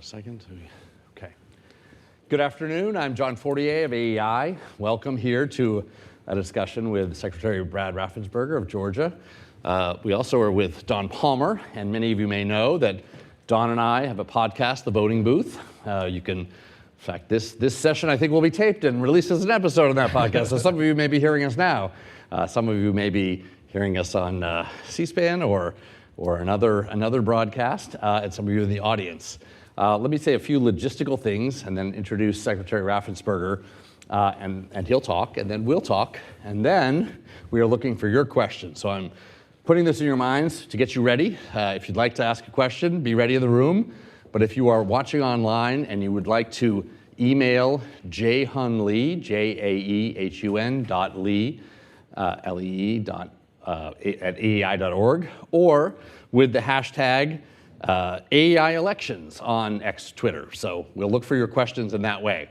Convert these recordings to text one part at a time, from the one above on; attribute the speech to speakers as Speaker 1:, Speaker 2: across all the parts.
Speaker 1: a second. Okay. Good afternoon. I'm John Fortier of AEI. Welcome here to a discussion with Secretary Brad Raffensperger of Georgia. We also are with Don Palmer, and many of you may know that Don and I have a podcast, The Voting Booth. In fact, this session I think will be taped and released as an episode on that podcast. So some of you may be hearing us now. Some of you may be hearing us on C-SPAN or another broadcast, and some of you in the audience. Let me say a few logistical things and then introduce Secretary Raffensperger, and he'll talk, and then we'll talk, and then we are looking for your questions. So I'm putting this in your minds to get you ready. If you'd like to ask a question, be ready in the room. But if you are watching online and you would like to email jhunlee, JAEHUN.Lee, LEE, at AEI.org, or with the hashtag AEI elections on X Twitter. So we'll look for your questions in that way.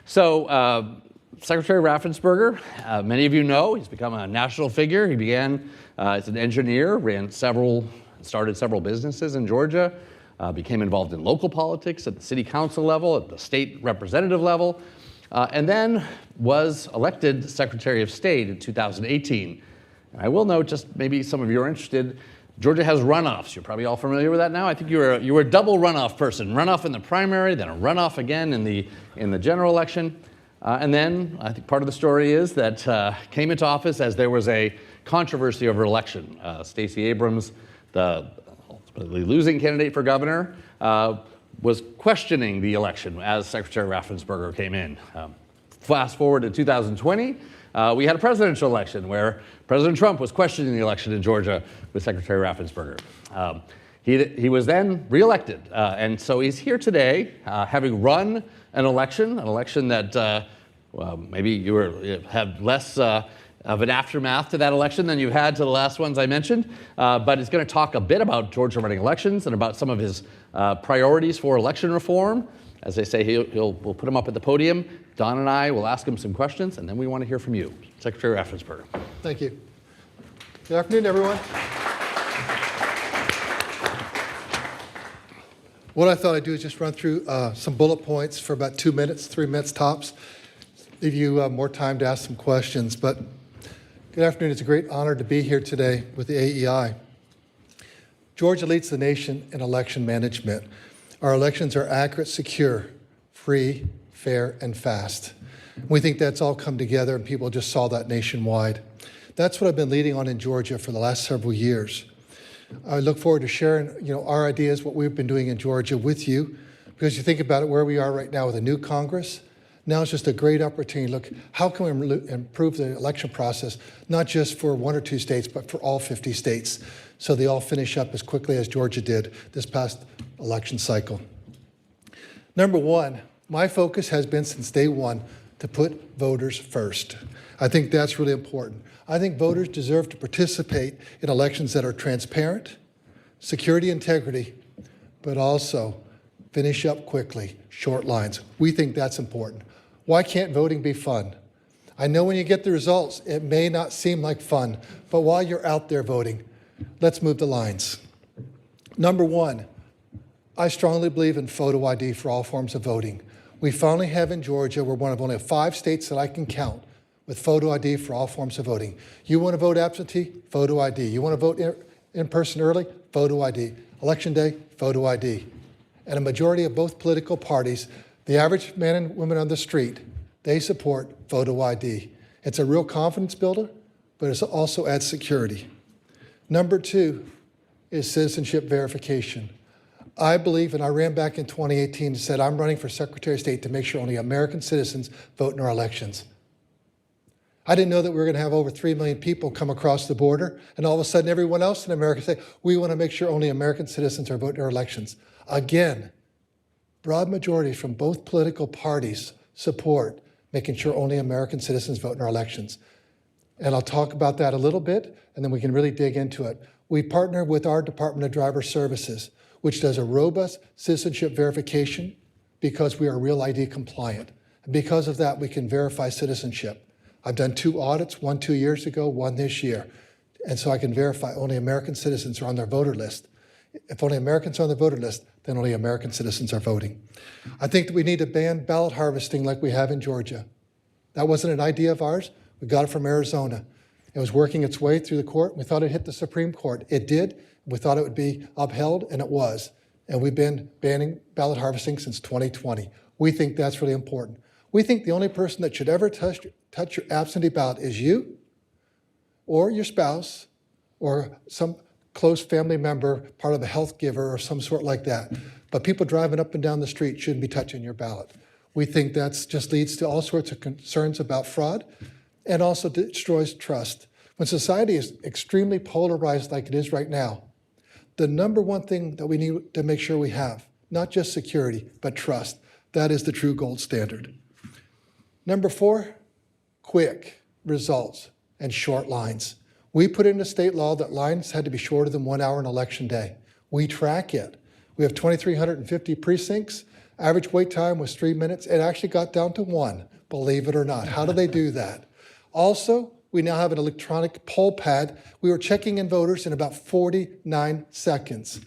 Speaker 1: So Secretary Raffensperger, many of you know, he's become a national figure. He began as an engineer, started several businesses in Georgia, became involved in local politics at the city council level, at the state representative level, and then was elected Secretary of State in 2018. I will note, just maybe some of you are interested, Georgia has runoffs. You're probably all familiar with that now. I think you were a double runoff person. Runoff in the primary, then a runoff again in the general election. And then I think part of the story is that came into office as there was a controversy over election. Stacey Abrams, the ultimately losing candidate for governor, was questioning the election as Secretary Raffensperger came in. Fast forward to 2020, we had a presidential election where President Trump was questioning the election in Georgia with Secretary Raffensperger. He was then reelected, and so he's here today, having run an election that maybe you had less of an aftermath to that election than you had to the last ones I mentioned, but he's going to talk a bit about Georgia running elections and about some of his priorities for election reform. As I say, we'll put him up at the podium. Don and I will ask him some questions, and then we want to hear from you. Secretary Raffensperger.
Speaker 2: Thank you. Good afternoon, everyone. What I thought I'd do is just run through some bullet points for about 2 minutes, 3 minutes tops. Leave you more time to ask some questions. But good afternoon. It's a great honor to be here today with the AEI. Georgia leads the nation in election management. Our elections are accurate, secure, free, fair, and fast. We think that's all come together, and people just saw that nationwide. That's what I've been leading on in Georgia for the last several years. I look forward to sharing, our ideas, what we've been doing in Georgia with you, because you think about it, where we are right now with a new Congress. Now it's just a great opportunity to look, how can we improve the election process, not just for 1 or 2 states, but for all 50 states, so they all finish up as quickly as Georgia did this past election cycle. Number one, my focus has been since day one to put voters first. I think that's really important. I think voters deserve to participate in elections that are transparent, security, integrity, but also finish up quickly, short lines. We think that's important. Why can't voting be fun? I know when you get the results, it may not seem like fun, but while you're out there voting, let's move the lines. Number one, I strongly believe in photo ID for all forms of voting. We finally have in Georgia, we're one of only 5 states that I can count with photo ID for all forms of voting. You want to vote absentee? Photo ID. You want to vote in person early? Photo ID. Election day? Photo ID. And a majority of both political parties, the average man and woman on the street, they support photo ID. It's a real confidence builder, but it also adds security. Number 2 is citizenship verification. I believe, and I ran back in 2018 and said, I'm running for Secretary of State to make sure only American citizens vote in our elections. I didn't know that we were going to have over 3 million people come across the border, and all of a sudden everyone else in America say, we want to make sure only American citizens are voting in our elections. Again, broad majorities from both political parties support making sure only American citizens vote in our elections. And I'll talk about that a little bit, and then we can really dig into it. We partner with our Department of Driver Services, which does a robust citizenship verification because we are Real ID compliant. And because of that, we can verify citizenship. I've done 2 audits, one 2 years ago, one this year. And so I can verify only American citizens are on their voter list. If only Americans are on the voter list, then then only American citizens are voting. I think that we need to ban ballot harvesting like we have in Georgia. That wasn't an idea of ours. We got it from Arizona. It was working its way through the court. We thought it hit the Supreme Court. It did. We thought it would be upheld, and it was. And we've been banning ballot harvesting since 2020. We think that's really important. We think the only person that should ever touch your absentee ballot is you or your spouse or some close family member, part of a health giver or some sort like that. But people driving up and down the street shouldn't be touching your ballot. We think that just leads to all sorts of concerns about fraud and also destroys trust. When society is extremely polarized like it is right now, the number one thing that we need to make sure we have, not just security, but trust, that is the true gold standard. Number 4, quick results and short lines. We put into state law that lines had to be shorter than 1 hour on election day. We track it. We have 2,350 precincts. Average wait time was 3 minutes. It actually got down to 1, believe it or not. How do they do that? Also, we now have an electronic poll pad. We were checking in voters in about 49 seconds.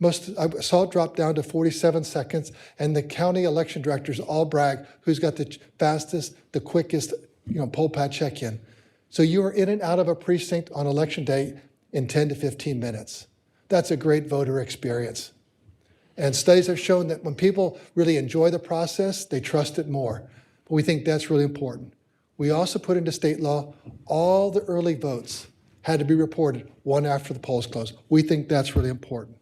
Speaker 2: I saw it drop down to 47 seconds, and the county election directors all brag who's got the fastest, the quickest, poll pad check-in. So you are in and out of a precinct on election day in 10 to 15 minutes. That's a great voter experience. And studies have shown that when people really enjoy the process, they trust it more. But we think that's really important. We also put into state law all the early votes had to be reported 1 after the polls closed. We think that's really important.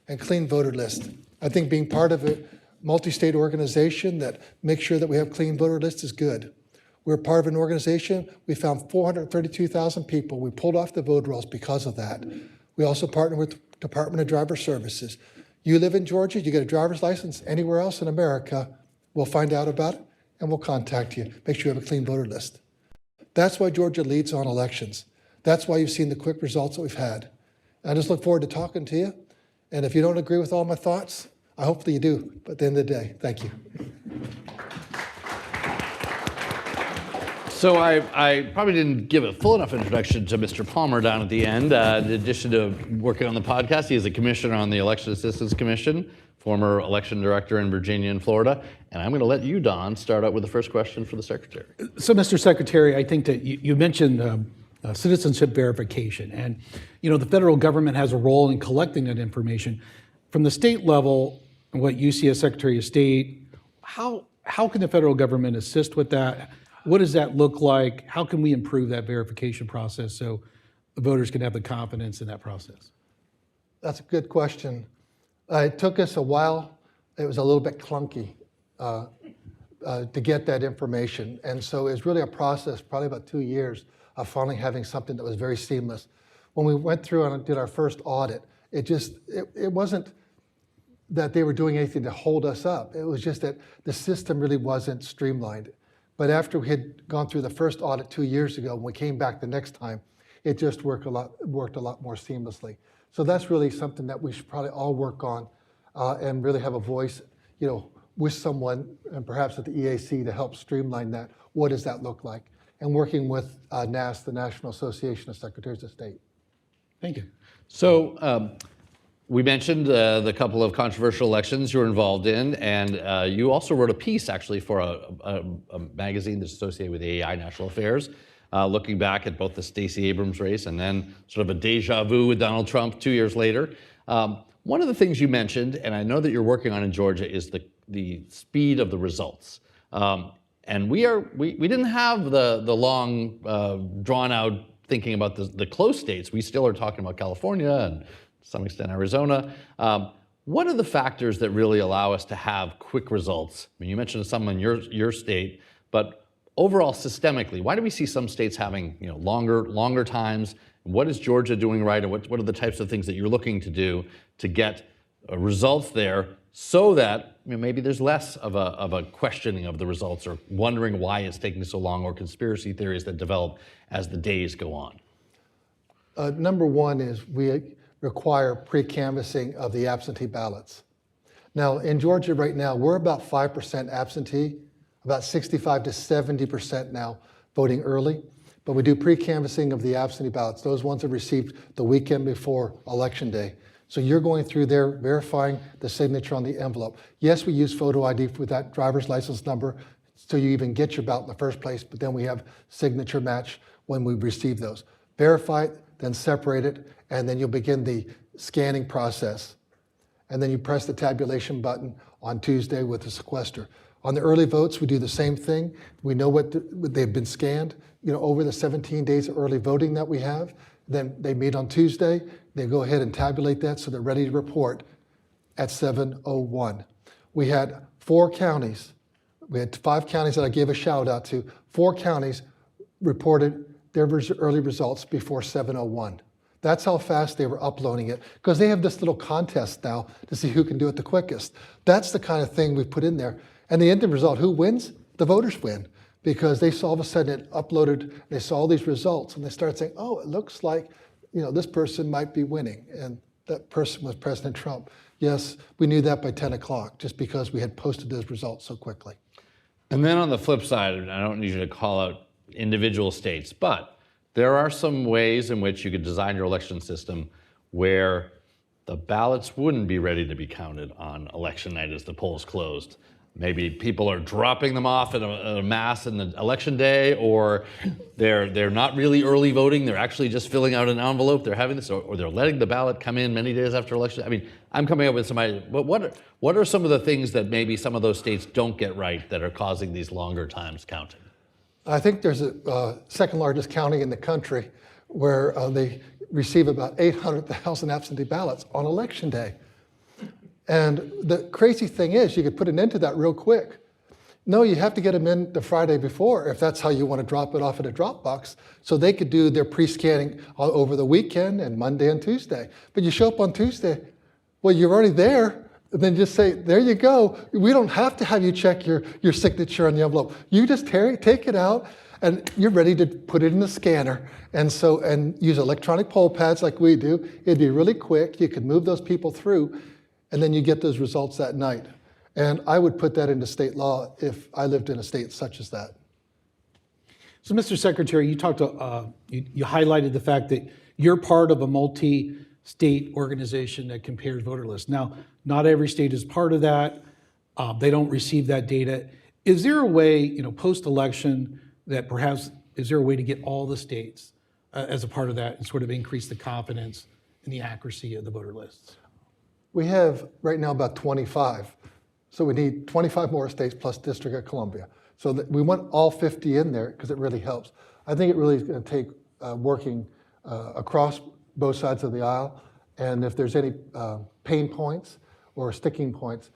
Speaker 2: And clean voter list. I think being part of a multi-state organization that makes sure that we have clean voter lists is good. We're part of an organization, we found 432,000 people. We pulled off the voter rolls because of that. We also partner with Department of Driver Services. You live in Georgia, you get a driver's license anywhere else in America, we'll find out about it and we'll contact you. Make sure you have a clean voter list. That's why Georgia leads on elections. That's why you've seen the quick results that we've had. I just look forward to talking to you. And if you don't agree with all my thoughts, I hope that you do. But at the end of the day, thank you.
Speaker 1: So I probably didn't give a full enough introduction to Mr. Palmer down at the end. In addition to working on the podcast, he is a commissioner on the Election Assistance Commission, former election director in Virginia and Florida. And I'm going to let you, Don, start out with the first question for the Secretary.
Speaker 3: So, Mr. Secretary, I think that you mentioned citizenship verification. And, the federal government has a role in collecting that information. From the state level, what you see as Secretary of State, how can the federal government assist with that? What does that look like? How can we improve that verification process so the voters can have the confidence in that process?
Speaker 2: That's a good question. It took us a while. It was a little bit clunky to get that information. And so it was really a process, probably about 2 years, of finally having something that was very seamless. When we went through and did our first audit, it wasn't that they were doing anything to hold us up. It was just that the system really wasn't streamlined. But after we had gone through the first audit 2 years ago, when we came back the next time, it just worked a lot more seamlessly. So that's really something that we should probably all work on and really have a voice, with someone and perhaps at the EAC to help streamline that. What does that look like? And working with NAS, the National Association of Secretaries of State.
Speaker 3: Thank you.
Speaker 1: So we mentioned the couple of controversial elections you were involved in, and you also wrote a piece actually for a magazine that's associated with AEI National Affairs, looking back at both the Stacey Abrams race and then sort of a deja vu with Donald Trump 2 years later. One of the things you mentioned, and I know that you're working on in Georgia, is the speed of the results. And we didn't have the long, drawn out thinking about the close states. We still are talking about California and to some extent Arizona. What are the factors that really allow us to have quick results? I mean, you mentioned some in your state, but overall systemically, why do we see some states having longer times? What is Georgia doing right, and what are the types of things that you're looking to do to get results there so that maybe there's less of a questioning of the results or wondering why it's taking so long, or conspiracy theories that develop as the days go on?
Speaker 2: Number one is we require pre-canvassing of the absentee ballots. Now, in Georgia right now, we're about 5% absentee, about 65 to 70% now voting early, but we do pre-canvassing of the absentee ballots, those ones that received the weekend before Election Day. So you're going through there verifying the signature on the envelope. Yes, we use photo ID with that driver's license number so you even get your ballot in the first place, but then we have signature match when we receive those. Verify it, then separate it, and then you'll begin the scanning process. And then you press the tabulation button on Tuesday with the sequester. On the early votes, we do the same thing. We know what they've been scanned, over the 17 days of early voting that we have. Then they meet on Tuesday. They go ahead and tabulate that so they're ready to report at 7:01. We had 4 counties. We had 5 counties that I gave a shout out to. 4 counties reported their early results before 7:01. That's how fast they were uploading it, because they have this little contest now to see who can do it the quickest. That's the kind of thing we put in there. And the end result, who wins? The voters win, because they saw all of a sudden it uploaded, they saw all these results, and they started saying, oh, it looks like this person might be winning, and that person was President Trump. Yes, we knew that by 10 o'clock, just because we had posted those results so quickly.
Speaker 1: And then on the flip side, and I don't need you to call out individual states, but there are some ways in which you could design your election system where the ballots wouldn't be ready to be counted on election night as the polls closed. Maybe people are dropping them off at a mass in the election day, or they're not really early voting. They're actually just filling out an envelope. They're having this, or they're letting the ballot come in many days after election. I mean, I'm coming up with some ideas. But what are some of the things that maybe some of those states don't get right that are causing these longer times counting?
Speaker 2: I think there's a second largest county in the country where they receive about 800,000 absentee ballots on election day. And the crazy thing is, you could put an end to that real quick. No, you have to get them in the Friday before if that's how you want to drop it off at a drop box, so they could do their pre-scanning over the weekend and Monday and Tuesday. But you show up on Tuesday, well, you're already there. And then just say, there you go. We don't have to have you check your signature on the envelope. You just take it out and you're ready to put it in the scanner. And use electronic poll pads like we do. It'd be really quick. You could move those people through, and then you get those results that night. And I would put that into state law if I lived in a state such as that.
Speaker 3: So, Mr. Secretary, you highlighted the fact that you're part of a multi-state organization that compares voter lists. Now, not every state is part of that. They don't receive that data. Is there a way, post-election, that perhaps, is there a way to get all the states as a part of that and sort of increase the confidence in the accuracy of the voter lists?
Speaker 2: We have right now about 25. So we need 25 more states plus District of Columbia. So we want all 50 in there because it really helps. I think it really is going to take working across both sides of the aisle. And if there's any pain points or sticking points,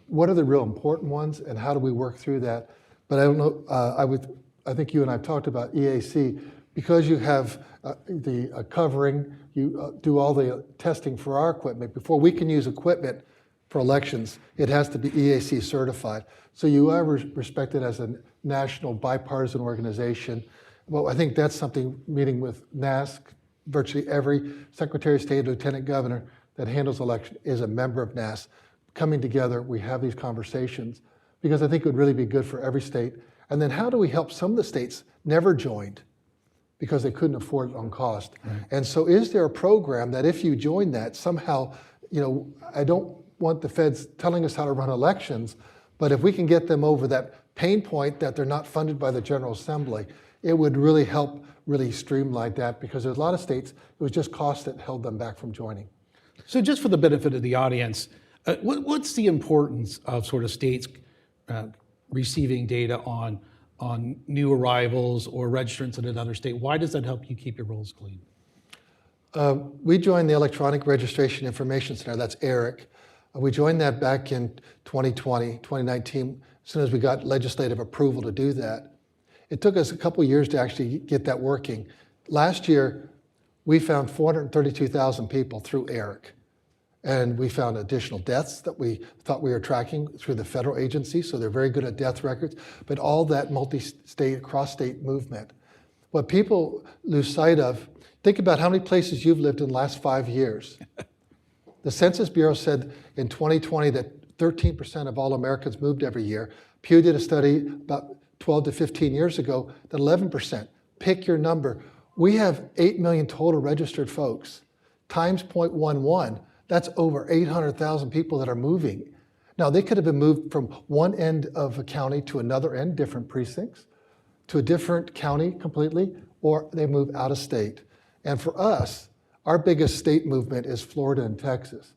Speaker 2: what are the real important ones and how do we work through that? But I don't know, I think you and I have talked about EAC, because you have the covering, you do all the testing for our equipment. Before we can use equipment for elections, it has to be EAC certified. So you are respected as a national bipartisan organization. Well, I think that's something, meeting with NASC, virtually every Secretary of State, Lieutenant Governor that handles election is a member of NASC. Coming together, we have these conversations because I think it would really be good for every state. And then how do we help some of the states never joined because they couldn't afford it on cost? Right. And so is there a program that if you join that, somehow, I don't want the feds telling us how to run elections, but if we can get them over that pain point that they're not funded by the General Assembly, it would really help really streamline that, because there's a lot of states, it was just cost that held them back from joining.
Speaker 3: So just for the benefit of the audience, what's the importance of sort of states receiving data on new arrivals or registrants in another state? Why does that help you keep your rolls clean?
Speaker 2: We joined the Electronic Registration Information Center, that's ERIC. We joined that back in 2020, 2019, as soon as we got legislative approval to do that. It took us a couple of years to actually get that working. Last year, we found 432,000 people through ERIC. And we found additional deaths that we thought we were tracking through the federal agency, so they're very good at death records, but all that multi-state, cross-state movement. What people lose sight of, think about how many places you've lived in the last 5 years. The Census Bureau said in 2020 that 13% of all Americans moved every year. Pew did a study about 12 to 15 years ago that 11%. Pick your number. We have 8 million total registered folks, times 0.11. That's over 800,000 people that are moving. Now, they could have been moved from one end of a county to another end, different precincts, to a different county completely, or they move out of state. And for us, our biggest state movement is Florida and Texas.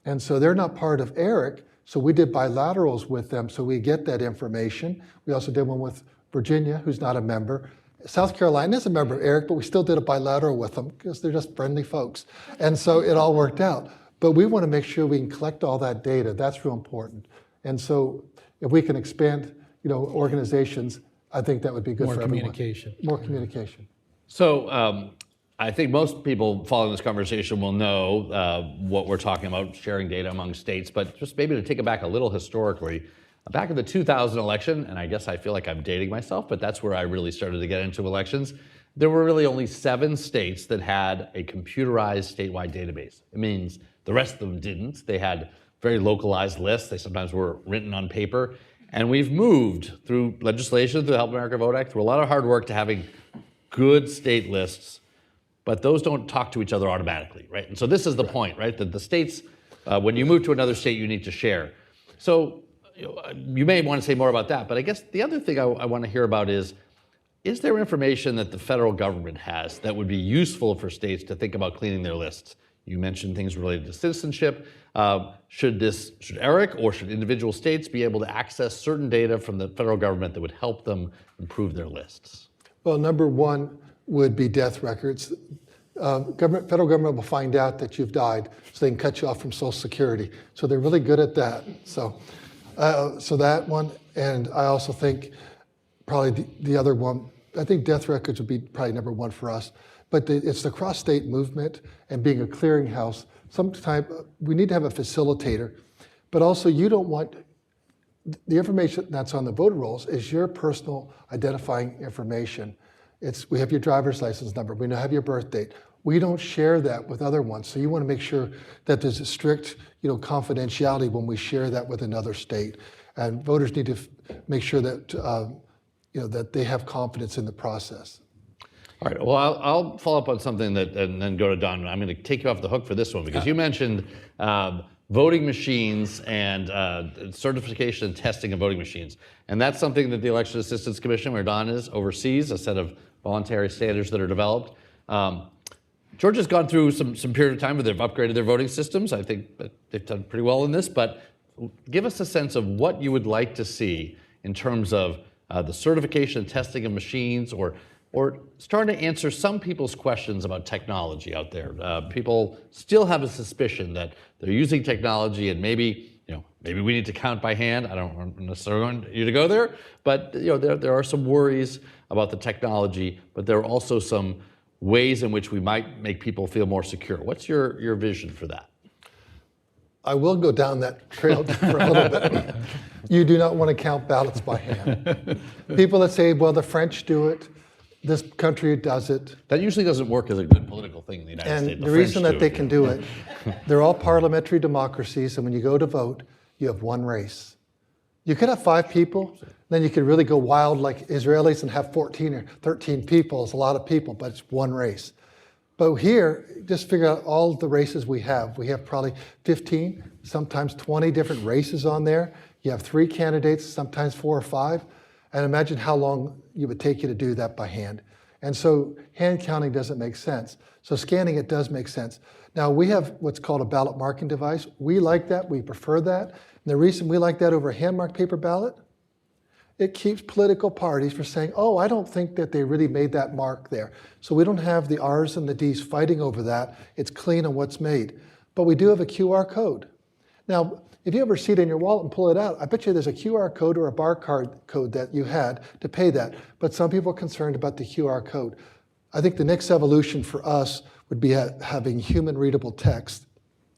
Speaker 2: And so they're not part of ERIC, so we did bilaterals with them so we get that information. We also did one with Virginia, who's not a member. South Carolina is a member of ERIC, but we still did a bilateral with them because they're just friendly folks. And so it all worked out. But we want to make sure we can collect all that data. That's real important. And so if we can expand, organizations, I think that would be good for everyone. More communication.
Speaker 1: So I think most people following this conversation will know what we're talking about, sharing data among states, but just maybe to take it back a little historically, back in the 2000 election, and I guess I feel like I'm dating myself, but that's where I really started to get into elections, there were really only 7 states that had a computerized statewide database. It means the rest of them didn't. They had very localized lists. They sometimes were written on paper. And we've moved through legislation, through the Help America Vote Act, through a lot of hard work to having good state lists, but those don't talk to each other automatically, right? And so this is the point, right? That the states, when you move to another state, you need to share. So you may want to say more about that, but I guess the other thing I want to hear about is there information that the federal government has that would be useful for states to think about cleaning their lists? You mentioned things related to citizenship. Should ERIC or should individual states be able to access certain data from the federal government that would help them improve their lists?
Speaker 2: Well, number one would be death records. Federal government will find out that you've died, so they can cut you off from Social Security. So they're really good at that. So that one, and I also think probably the other one, I think death records would be probably number one for us. But it's the cross-state movement and being a clearinghouse. Sometimes we need to have a facilitator, but also you don't want, the information that's on the voter rolls is your personal identifying information. We have your driver's license number, we have your birth date. We don't share that with other ones. So you want to make sure that there's a strict, confidentiality when we share that with another state. And voters need to make sure that, that they have confidence in the process.
Speaker 1: All right, well, I'll follow up on something and then go to Don. I'm going to take you off the hook for this one because you mentioned voting machines and certification and testing of voting machines. And that's something that the Election Assistance Commission, where Don is, oversees, a set of voluntary standards that are developed. Georgia's gone through some period of time where they've upgraded their voting systems. I think that they've done pretty well in this, but give us a sense of what you would like to see in terms of the certification and testing of machines, or starting to answer some people's questions about technology out there. People still have a suspicion that they're using technology, and maybe we need to count by hand. I don't necessarily want you to go there, but there are some worries about the technology, but there are also some ways in which we might make people feel more secure. What's your vision for that?
Speaker 2: I will go down that trail for a little bit. You do not want to count ballots by hand. People that say, well, the French do it, this country does it.
Speaker 1: That usually doesn't work as a good political thing in the United States.
Speaker 2: And the reason that they can do it, they're all parliamentary democracies, and when you go to vote, you have one race. You could have 5 people, then you could really go wild like Israelis and have 14 or 13 people. It's a lot of people, but it's one race. But here, just figure out all the races we have. We have probably 15, sometimes 20 different races on there. You have 3 candidates, sometimes 4 or 5. And imagine how long it would take you to do that by hand. And so hand counting doesn't make sense. So scanning it does make sense. Now we have what's called a ballot marking device. We like that, we prefer that. And the reason we like that over a hand-marked paper ballot, it keeps political parties from saying, oh, I don't think that they really made that mark there. So we don't have the R's and the D's fighting over that. It's clean on what's made. But we do have a QR code. Now, if you ever see it in your wallet and pull it out, I bet you there's a QR code or a barcode code that you had to pay that. But some people are concerned about the QR code. I think the next evolution for us would be having human readable text.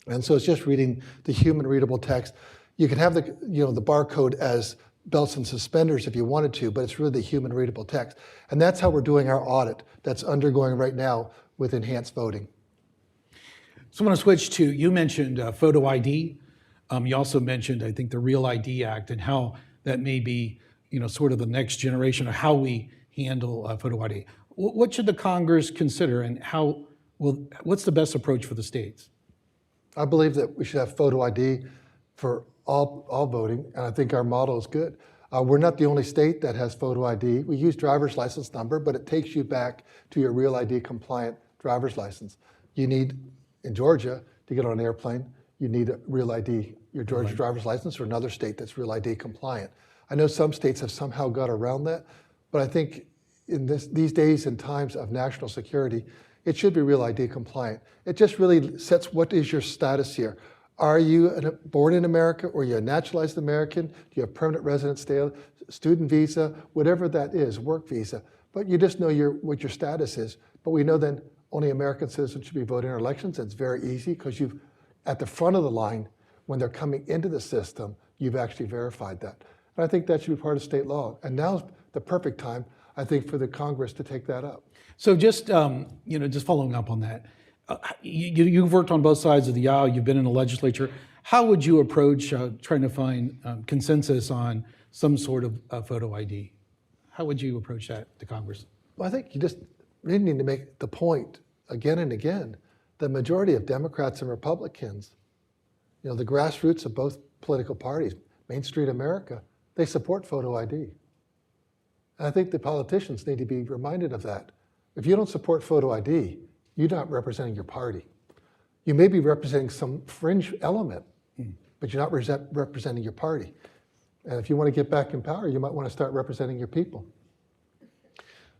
Speaker 2: And so it's just reading the human readable text. You can have the barcode as belts and suspenders if you wanted to, but it's really the human readable text. And that's how we're doing our audit that's undergoing right now with enhanced voting.
Speaker 3: So I want to switch to, you mentioned photo ID. You also mentioned, I think, the Real ID Act and how that may be, sort of the next generation of how we handle photo ID. What should the Congress consider, and what's the best approach for the states?
Speaker 2: I believe that we should have photo ID for all voting, and I think our model is good. We're not the only state that has photo ID. We use driver's license number, but it takes you back to your real ID compliant driver's license. You need, in Georgia, to get on an airplane, you need a real ID, your Georgia driver's license, or another state that's real ID compliant. I know some states have somehow got around that, but I think in these days and times of national security, it should be real ID compliant. It just really sets what is your status here. Are you born in America, or are you a naturalized American? Do you have permanent resident status, student visa, whatever that is, work visa? But you just know what your status is. But we know then only American citizens should be voting in our elections. It's very easy because you've, at the front of the line, when they're coming into the system, you've actually verified that. And I think that should be part of state law. And now's the perfect time, I think, for the Congress to take that up.
Speaker 3: So just, just following up on that, you've worked on both sides of the aisle, you've been in the legislature. How would you approach trying to find consensus on some sort of photo ID? How would you approach that to Congress?
Speaker 2: Well, I think you just really need to make the point again and again. The majority of Democrats and Republicans, the grassroots of both political parties, Main Street America, they support photo ID. And I think the politicians need to be reminded of that. If you don't support photo ID, you're not representing your party. You may be representing some fringe element, but you're not representing your party. And if you want to get back in power, you might want to start representing your people.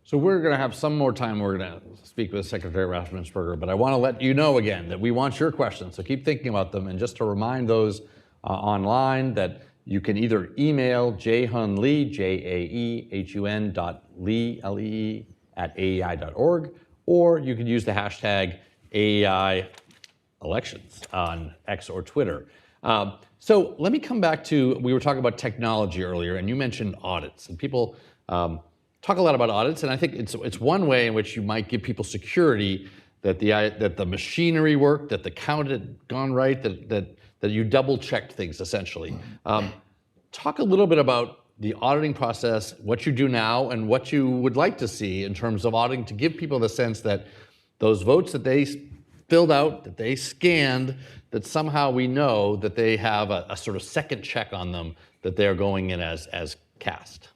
Speaker 1: So we're going to have some more time. We're going to speak with Secretary Raffensperger, but I want to let you know again that we want your questions, so keep thinking about them. And just to remind those online that you can either email jhunlee, jaehun.lee, L-E-E, at aei.org, or you could use the hashtag AEI elections on X or Twitter. So let me come back to, we were talking about technology earlier, and you mentioned audits. And people talk a lot about audits, and I think it's one way in which you might give people security that the machinery worked, that the count had gone right, that you double-checked things, essentially. Talk a little bit about the auditing process, what you do now, and what you would like to see in terms of auditing to give people the sense that those votes that they filled out, that they scanned, that somehow we know that they have a sort of second check on them, that they're going in as cast.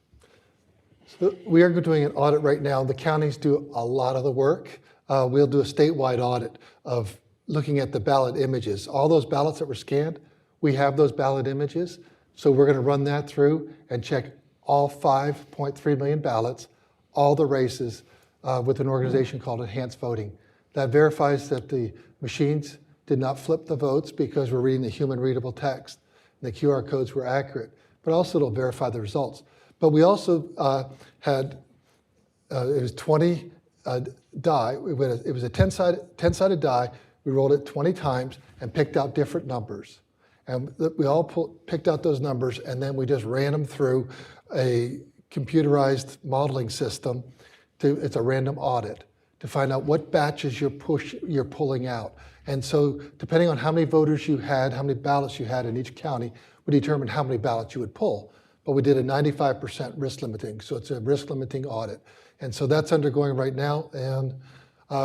Speaker 2: So we are doing an audit right now. The counties do a lot of the work. We'll do a statewide audit of looking at the ballot images. All those ballots that were scanned, we have those ballot images. So we're going to run that through and check all 5.3 million ballots, all the races, with an organization called Enhanced Voting. That verifies that the machines did not flip the votes because we're reading the human readable text. The QR codes were accurate, but also it'll verify the results. But we also had, it was 20 die. It was a 10-sided die. We rolled it 20 times and picked out different numbers. And we all picked out those numbers, and then we just ran them through a computerized modeling system. It's a random audit to find out what batches you're pulling out. And so depending on how many voters you had, how many ballots you had in each county, would determine how many ballots you would pull. But we did a 95% risk limiting, so it's a risk limiting audit. And so that's undergoing right now, and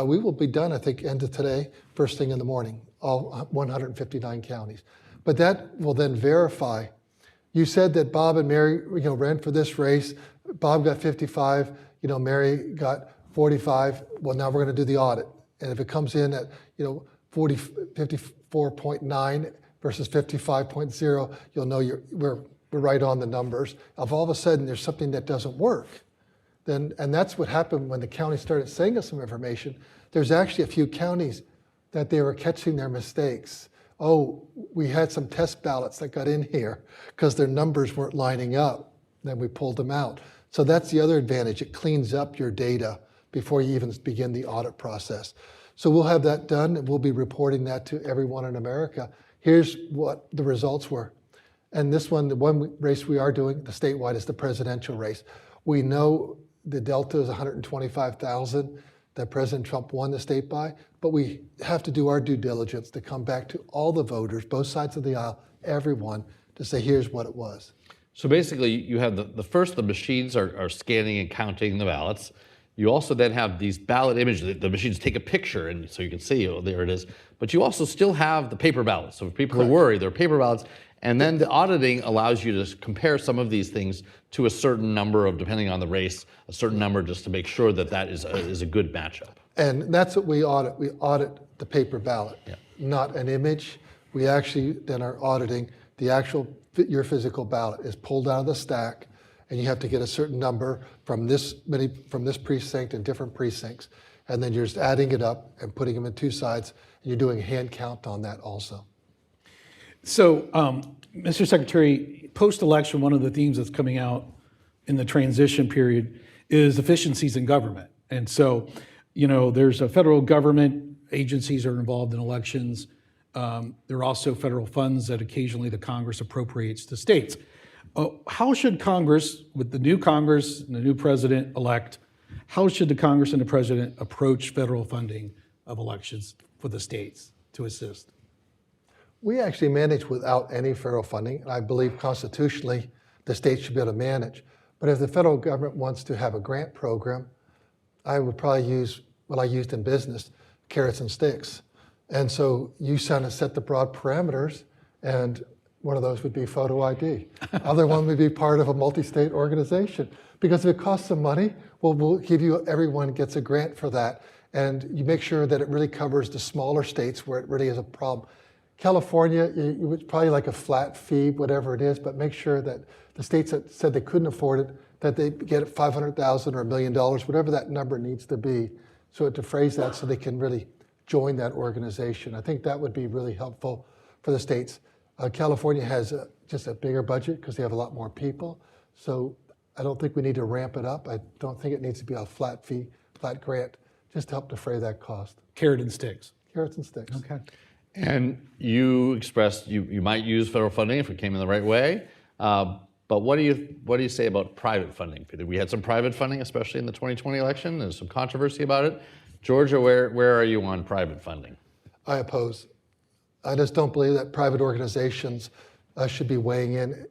Speaker 2: we will be done, I think, end of today, first thing in the morning, all 159 counties. But that will then verify. You said that Bob and Mary, ran for this race. Bob got 55, Mary got 45. Well, now we're going to do the audit. And if it comes in at, 54.9 versus 55.0, you'll know we're right on the numbers. If all of a sudden there's something that doesn't work, and that's what happened when the county started sending us some information. There's actually a few counties that they were catching their mistakes. Oh, we had some test ballots that got in here because their numbers weren't lining up. Then we pulled them out. So that's the other advantage. It cleans up your data before you even begin the audit process. So we'll have that done, and we'll be reporting that to everyone in America. Here's what the results were. And this one, the one race we are doing, the statewide, is the presidential race. We know the delta is 125,000 that President Trump won the state by, but we have to do our due diligence to come back to all the voters, both sides of the aisle, everyone, to say, here's what it was.
Speaker 1: So basically, you have the machines are scanning and counting the ballots. You also then have these ballot images. The machines take a picture, and so you can see, oh, there it is. But you also still have the paper ballots. So if people are worried, they're paper ballots. And then the auditing allows you to compare some of these things to a certain number of, depending on the race, a certain number just to make sure that that is a good matchup.
Speaker 2: And that's what we audit. We audit the paper ballot, not an image. We actually then are auditing the actual, your physical ballot is pulled out of the stack, and you have to get a certain number from this precinct and different precincts. And then you're just adding it up and putting them in two sides, and you're doing a hand count on that also.
Speaker 3: So, Mr. Secretary, post-election, one of the themes that's coming out in the transition period is efficiencies in government. And so, there's a federal government, agencies are involved in elections. There are also federal funds that occasionally the Congress appropriates to states. How should Congress, with the new Congress and the new president-elect, how should the Congress and the president approach federal funding of elections for the states to assist?
Speaker 2: We actually manage without any federal funding, and I believe constitutionally the states should be able to manage. But if the federal government wants to have a grant program, I would probably use what I used in business, carrots and sticks. And so you kind of set the broad parameters, and one of those would be photo ID. Other one would be part of a multi-state organization. Because if it costs some money, well, we'll give you, everyone gets a grant for that. And you make sure that it really covers the smaller states where it really is a problem. California, it's probably like a flat fee, whatever it is, but make sure that the states that said they couldn't afford it, that they get $500,000 or $1 million, whatever that number needs to be, so it defrays that so they can really join that organization. I think that would be really helpful for the states. California has just a bigger budget because they have a lot more people. So I don't think we need to ramp it up. I don't think it needs to be a flat fee, flat grant, just to help defray that cost.
Speaker 3: Carrot and sticks.
Speaker 2: Carrots and sticks.
Speaker 3: Okay.
Speaker 1: And you expressed you might use federal funding if it came in the right way. But what do you say about private funding? We had some private funding, especially in the 2020 election. There's some controversy about it. Georgia, where are you on private funding?
Speaker 2: I oppose. I just don't believe that private organizations should be weighing in.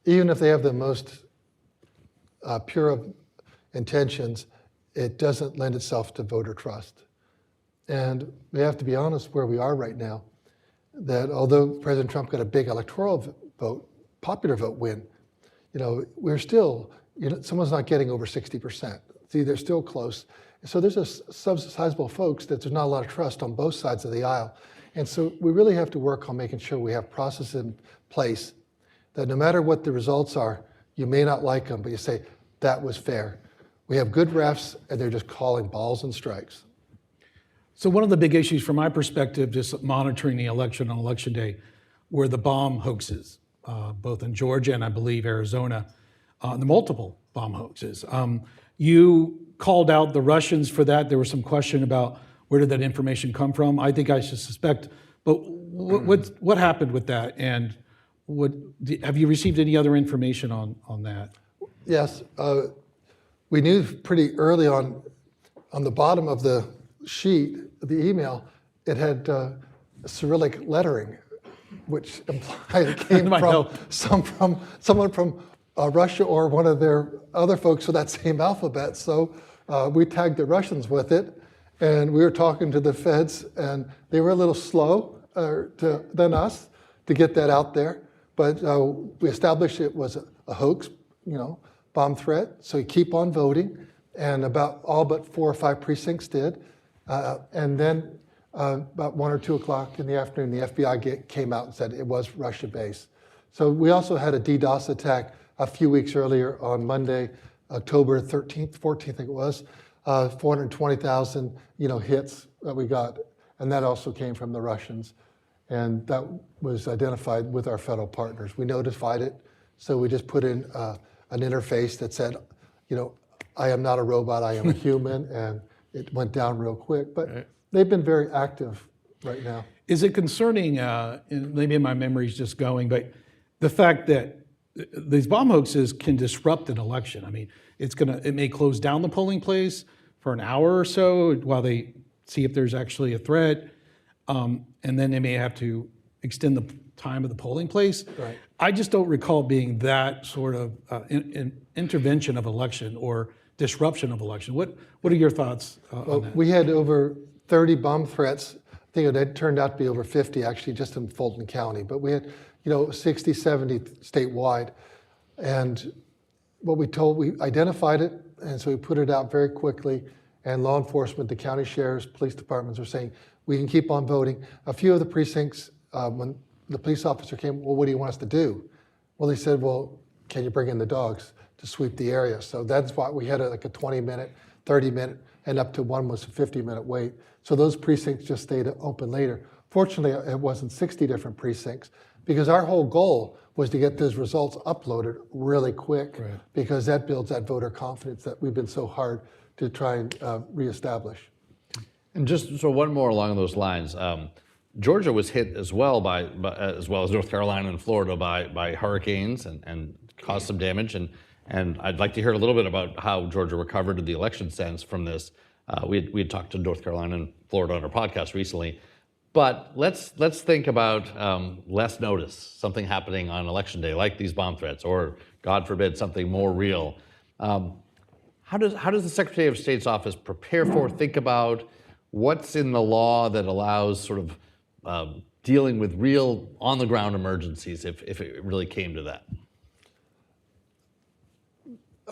Speaker 2: Even if they have the most pure of intentions, it doesn't lend itself to voter trust. And we have to be honest where we are right now, that although President Trump got a big electoral vote, popular vote win, we're still, someone's not getting over 60%. See, they're still close. So there's a sizable folks that there's not a lot of trust on both sides of the aisle. And so we really have to work on making sure we have processes in place that no matter what the results are, you may not like them, but you say, that was fair. We have good refs, and they're just calling balls and strikes.
Speaker 3: So one of the big issues from my perspective, just monitoring the election on election day, were the bomb hoaxes, both in Georgia and I believe Arizona, the multiple bomb hoaxes. You called out the Russians for that. There was some question about where did that information come from. I think I should suspect, but what happened with that? And have you received any other information on that?
Speaker 2: Yes, we knew pretty early on the bottom of the sheet, the email, it had Cyrillic lettering, which implied it came from someone from Russia or one of their other folks with that same alphabet. So we tagged the Russians with it, and we were talking to the feds, and they were a little slow than us to get that out there. But we established it was a hoax, bomb threat. So you keep on voting, and about all but 4 or 5 precincts did. And then about 1 or 2 o'clock in the afternoon, the FBI came out and said it was Russia-based. So we also had a DDoS attack a few weeks earlier on Monday, October 13th, 14th, I think it was, 420,000 hits that we got, and that also came from the Russians. And that was identified with our federal partners. We notified it, so we just put in an interface that said, I am not a robot, I am a human, and it went down real quick. But they've been very active right now.
Speaker 3: Is it concerning, and maybe my memory's just going, but the fact that these bomb hoaxes can disrupt an election? I mean, it may close down the polling place for an hour or so while they see if there's actually a threat, and then they may have to extend the time of the polling place.
Speaker 2: Right.
Speaker 3: I just don't recall being that sort of intervention of election or disruption of election. What are your thoughts on that?
Speaker 2: We had over 30 bomb threats. I think it turned out to be over 50 actually just in Fulton County, but we had 60, 70 statewide. And we identified it, and so we put it out very quickly, and law enforcement, the county sheriffs, police departments are saying, we can keep on voting. A few of the precincts, when the police officer came, well, what do you want us to do? Well, they said, well, can you bring in the dogs to sweep the area? So that's why we had a 20-minute, 30-minute, and up to one was a 50-minute wait. So those precincts just stayed open later. Fortunately, it wasn't 60 different precincts, because our whole goal was to get those results uploaded really quick, right, because that builds that voter confidence that we've been so hard to try and reestablish.
Speaker 1: And just so one more along those lines, Georgia was hit as well as well as North Carolina and Florida by hurricanes and caused some damage. And I'd like to hear a little bit about how Georgia recovered in the election sense from this. We had talked to North Carolina and Florida on our podcast recently. But let's think about less notice, something happening on election day, like these bomb threats, or God forbid, something more real. How does the Secretary of State's office prepare for, think about what's in the law that allows sort of dealing with real on-the-ground emergencies if it really came to that?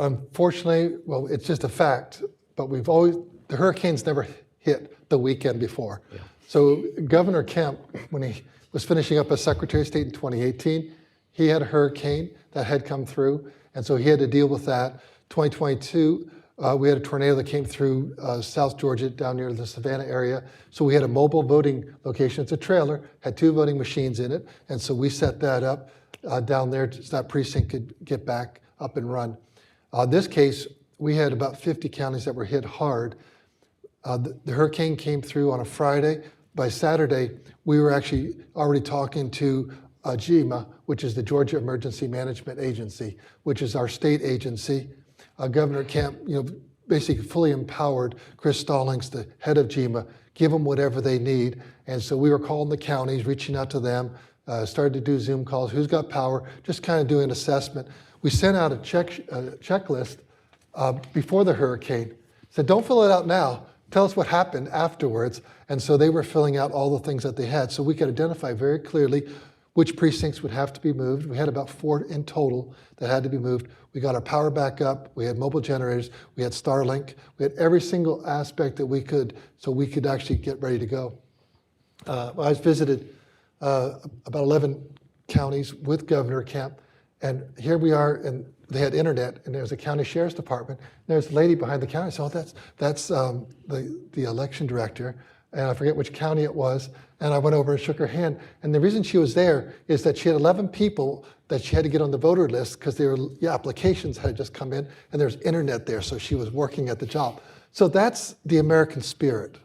Speaker 2: Unfortunately, well, it's just a fact, but the hurricanes never hit the weekend before. Yeah. So Governor Kemp, when he was finishing up as Secretary of State in 2018, he had a hurricane that had come through, and so he had to deal with that. 2022, we had a tornado that came through South Georgia down near the Savannah area. So we had a mobile voting location. It's a trailer, had 2 voting machines in it, and so we set that up down there so that precinct could get back up and run. This case, we had about 50 counties that were hit hard. The hurricane came through on a Friday. By Saturday, we were actually already talking to GEMA, which is the Georgia Emergency Management Agency, which is our state agency. Governor Kemp, basically fully empowered Chris Stallings, the head of GEMA, give them whatever they need. And so we were calling the counties, reaching out to them, started to do Zoom calls, who's got power, just kind of doing an assessment. We sent out a checklist before the hurricane. Said, don't fill it out now. Tell us what happened afterwards. And so they were filling out all the things that they had. So we could identify very clearly which precincts would have to be moved. We had about 4 in total that had to be moved. We got our power back up. We had mobile generators. We had Starlink. We had every single aspect that we could, so we could actually get ready to go. I visited about 11 counties with Governor Kemp. And here we are, and they had internet, and there's a county sheriff's department. There's a lady behind the county. So that's the election director, and I forget which county it was. And I went over and shook her hand. And the reason she was there is that she had 11 people that she had to get on the voter list because their applications had just come in, and there's internet there, so she was working at the job. So that's the American spirit.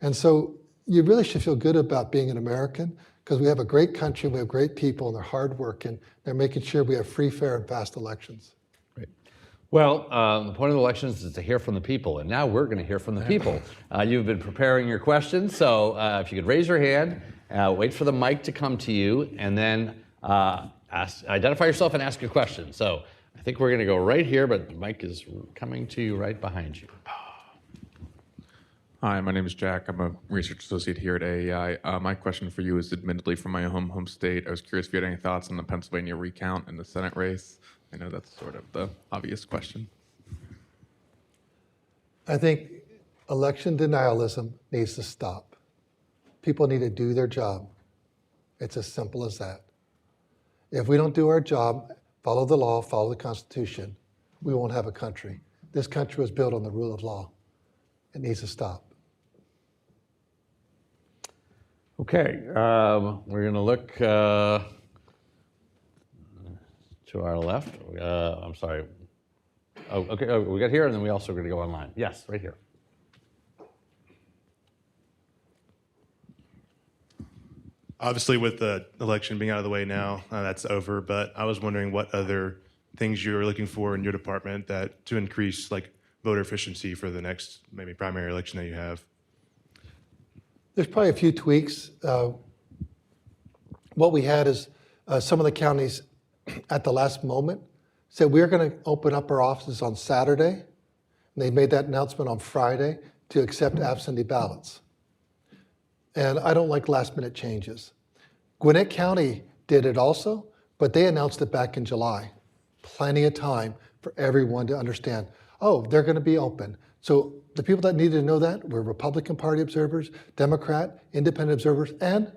Speaker 2: And so you really should feel good about being an American, because we have a great country, we have great people, and they're hardworking. They're making sure we have free, fair, and fast elections.
Speaker 1: Great. Well, the point of the elections is to hear from the people, and now we're going to hear from the people. You've been preparing your questions, so if you could raise your hand, wait for the mic to come to you, and then identify yourself and ask a question. So I think we're going to go right here, but the mic is coming to you right behind you.
Speaker 4: Hi, my name is Jack. I'm a research associate here at AEI. My question for you is admittedly from my home state. I was curious if you had any thoughts on the Pennsylvania recount and the Senate race. I know that's sort of the obvious question.
Speaker 2: I think election denialism needs to stop. People need to do their job. It's as simple as that. If we don't do our job, follow the law, follow the Constitution, we won't have a country. This country was built on the rule of law. It needs to stop.
Speaker 1: Okay, we're going to look to our left. I'm sorry. Oh, okay, we got here, and then we also going to go online. Yes, right here.
Speaker 5: Obviously, with the election being out of the way now, that's over. But I was wondering what other things you were looking for in your department to increase voter efficiency for the next maybe primary election that you have.
Speaker 2: There's probably a few tweaks. What we had is some of the counties at the last moment said we're going to open up our offices on Saturday, And they made that announcement on Friday to accept absentee ballots. And I don't like last minute changes. Gwinnett County did it also, but they announced it back in July. Plenty of time for everyone to understand, oh, they're going to be open. So the people that needed to know that were Republican Party observers, Democrat, independent observers, and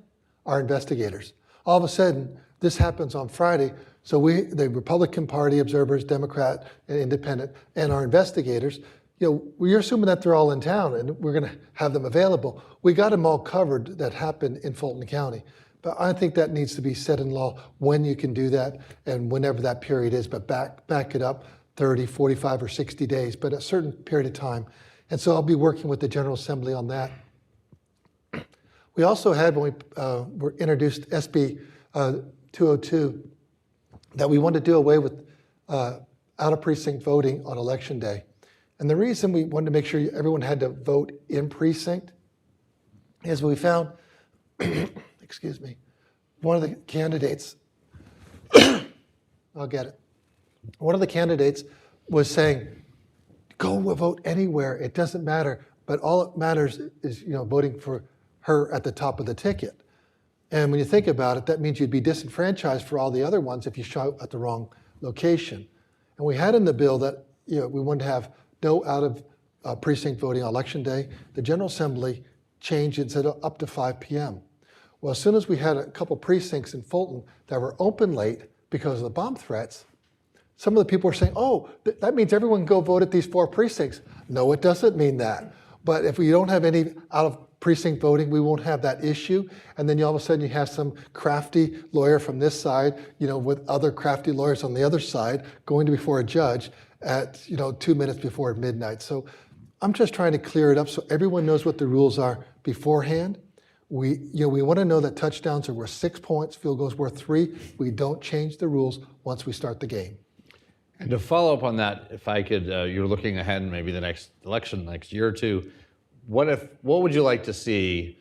Speaker 2: our investigators. All of a sudden, this happens on Friday, so the Republican Party observers, Democrat and independent, and our investigators, we're assuming that they're all in town and we're going to have them available. We got them all covered that happened in Fulton County. But I think that needs to be set in law when you can do that and whenever that period is, but back it up 30, 45, or 60 days, but a certain period of time. And so I'll be working with the General Assembly on that. We also had, when we introduced SB 202, that we wanted to do away with out-of-precinct voting on Election Day. And the reason we wanted to make sure everyone had to vote in precinct is we found, excuse me, one of the candidates, I'll get it. One of the candidates was saying, go vote anywhere, it doesn't matter, but all it matters is voting for her at the top of the ticket. And when you think about it, that means you'd be disenfranchised for all the other ones if you show up at the wrong location. And we had in the bill that we wanted to have no out-of-precinct voting on Election Day. The General Assembly changed and said up to 5 p.m. Well, as soon as we had a couple precincts in Fulton that were open late because of the bomb threats, some of the people were saying, oh, that means everyone can go vote at these 4 precincts. No, it doesn't mean that. But if we don't have any out-of-precinct voting, we won't have that issue. And then all of a sudden you have some crafty lawyer from this side, with other crafty lawyers on the other side going to before a judge at 2 minutes before midnight. So I'm just trying to clear it up so everyone knows what the rules are beforehand. We want to know that touchdowns are worth 6 points, field goals worth 3. We don't change the rules once we start the game.
Speaker 1: And to follow up on that, if I could, you're looking ahead maybe the next election, next year or two. What would you like to see,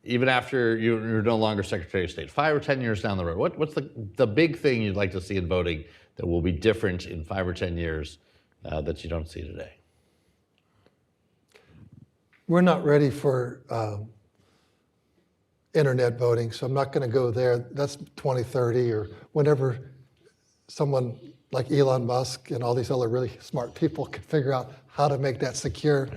Speaker 1: even after you're no longer Secretary of State, 5 or 10 years down the road? What's the big thing you'd like to see in voting that will be different in 5 or 10 years that you don't see today?
Speaker 2: We're not ready for internet voting, so I'm not going to go there. That's 2030 or whenever someone like Elon Musk and all these other really smart people can figure out how to make that secure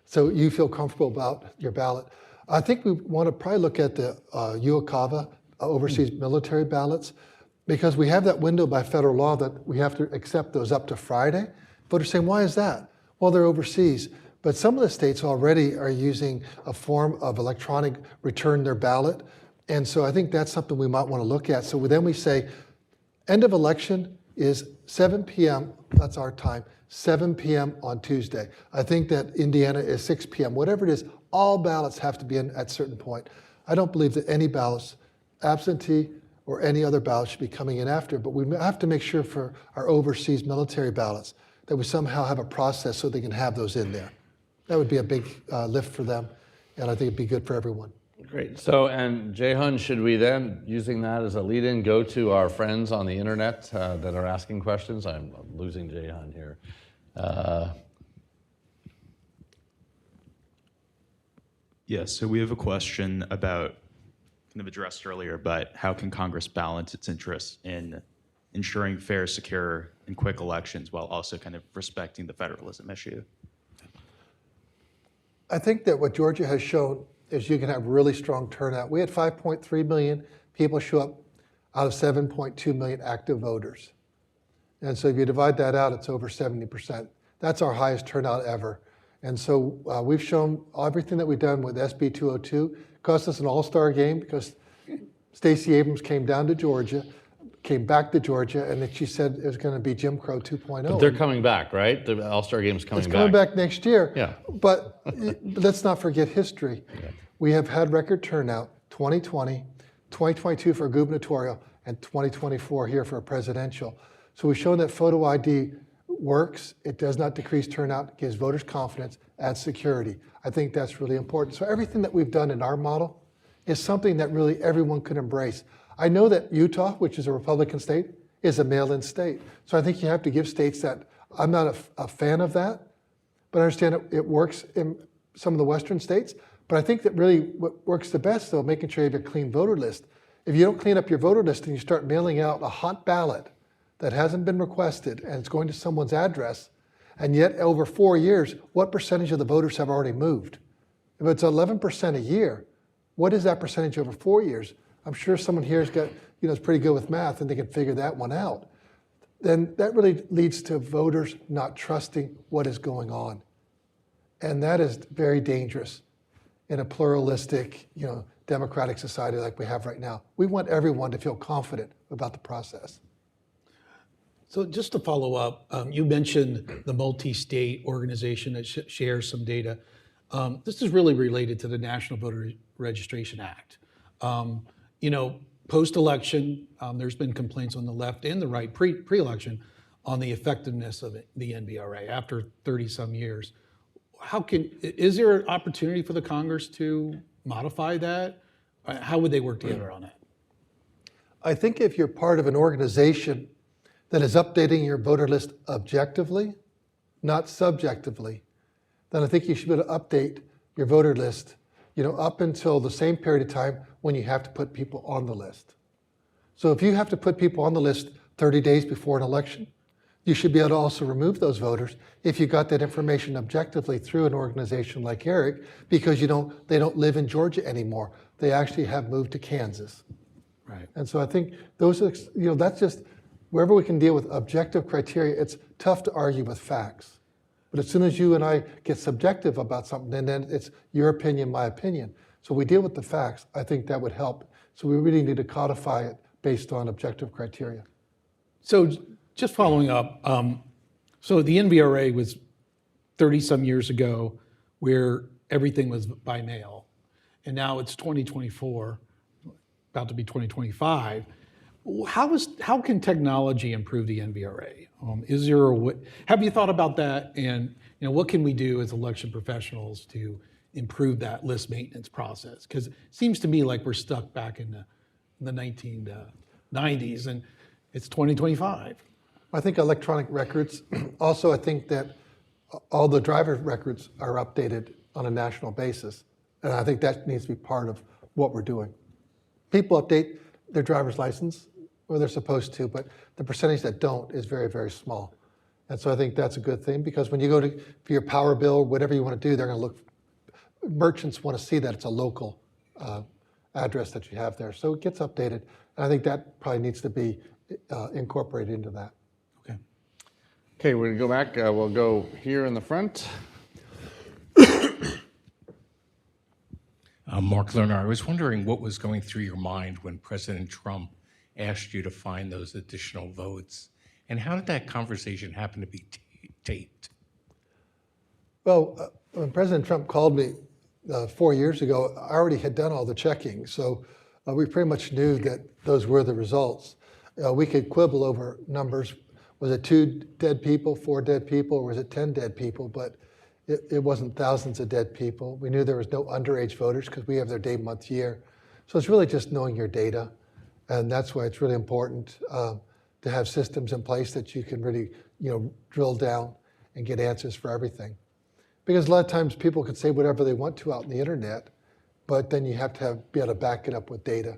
Speaker 2: so you feel comfortable about your ballot. I think we want to probably look at the UOCAVA, overseas military ballots, because we have that window by federal law that we have to accept those up to Friday. Voters are saying, why is that? Well, they're overseas. But some of the states already are using a form of electronic return their ballot. And so I think that's something we might want to look at. So then we say, end of election is 7 p.m., that's our time, 7 p.m. on Tuesday. I think that Indiana is 6 p.m. Whatever it is, all ballots have to be in at a certain point. I don't believe that any ballots, absentee or any other ballot, should be coming in after, but we have to make sure for our overseas military ballots that we somehow have a process so they can have those in there. That would be a big lift for them, and I think it'd be good for everyone.
Speaker 1: Great. So, and Jehun, should we then, using that as a lead-in, go to our friends on the internet that are asking questions? I'm losing Jehun here.
Speaker 6: Yes, so we have a question about, kind of addressed earlier, but how can Congress balance its interests in ensuring fair, secure, and quick elections while also kind of respecting the federalism issue?
Speaker 2: I think that what Georgia has shown is you can have really strong turnout. We had 5.3 million people show up out of 7.2 million active voters. And so if you divide that out, it's over 70%. That's our highest turnout ever. And so we've shown everything that we've done with SB 202. Cost us an all-star game because Stacey Abrams came down to Georgia, came back to Georgia, and then she said it was going to be Jim Crow 2.0.
Speaker 1: But they're coming back, right? The All-Star Game's coming back.
Speaker 2: It's coming back next year.
Speaker 1: Yeah.
Speaker 2: But let's not forget history. Yeah. We have had record turnout 2020, 2022 for a gubernatorial, and 2024 here for a presidential. So we've shown that photo ID works. It does not decrease turnout, gives voters confidence, adds security. I think that's really important. So everything that we've done in our model is something that really everyone could embrace. I know that Utah, which is a Republican state, is a mail-in state. So I think you have to give states that. I'm not a fan of that, but I understand it works in some of the western states. But I think that really what works the best, though, making sure you have a clean voter list. If you don't clean up your voter list and you start mailing out a hot ballot that hasn't been requested and it's going to someone's address, and yet over 4 years, what percentage of the voters have already moved? If it's 11% a year, what is that percentage over 4 years? I'm sure someone here has got, is pretty good with math and they can figure that one out. Then that really leads to voters not trusting what is going on. And that is very dangerous in a pluralistic, democratic society like we have right now. We want everyone to feel confident about the process.
Speaker 3: So just to follow up, you mentioned the multi-state organization that shares some data. This is really related to the National Voter Registration Act. Post-election, there's been complaints on the left and the right pre-election on the effectiveness of the NVRA after 30-some years. Is there an opportunity for the Congress to modify that? How would they work together on that?
Speaker 2: I think if you're part of an organization that is updating your voter list objectively, not subjectively, then I think you should be able to update your voter list, up until the same period of time when you have to put people on the list. So if you have to put people on the list 30 days before an election, you should be able to also remove those voters if you got that information objectively through an organization like ERIC, because they don't live in Georgia anymore. They actually have moved to Kansas.
Speaker 3: Right.
Speaker 2: And so I think those are, that's just, wherever we can deal with objective criteria, it's tough to argue with facts. But as soon as you and I get subjective about something, then it's your opinion, my opinion. So we deal with the facts. I think that would help. So we really need to codify it based on objective criteria.
Speaker 3: So just following up, so the NVRA was 30-some years ago where everything was by mail. And now it's 2024, about to be 2025. How can technology improve the NVRA? Have you thought about that? And what can we do as election professionals to improve that list maintenance process? Because it seems to me like we're stuck back in the 1990s, and it's 2025.
Speaker 2: I think electronic records. Also, I think that all the driver records are updated on a national basis, and I think that needs to be part of what we're doing. People update their driver's license, or they're supposed to, but the percentage that don't is very, very small. And so I think that's a good thing, because when you go for your power bill, whatever you want to do, they're going to look, merchants want to see that it's a local address that you have there. So it gets updated. And I think that probably needs to be incorporated into that.
Speaker 1: Okay, we're gonna go back. We'll go here in the front.
Speaker 7: Mark Lerner, I was wondering what was going through your mind when President Trump asked you to find those additional votes, and how did that conversation happen to be taped?
Speaker 2: Well, when President Trump called me 4 years ago, I already had done all the checking, so we pretty much knew that those were the results. We could quibble over numbers. Was it 2 dead people, 4 dead people, or was it 10 dead people? But it wasn't thousands of dead people. We knew there was no underage voters because we have their day, month, year. So it's really just knowing your data. And that's why it's really important to have systems in place that you can really, drill down and get answers for everything. Because a lot of times people can say whatever they want to out on the internet, but then you have to be able to back it up with data.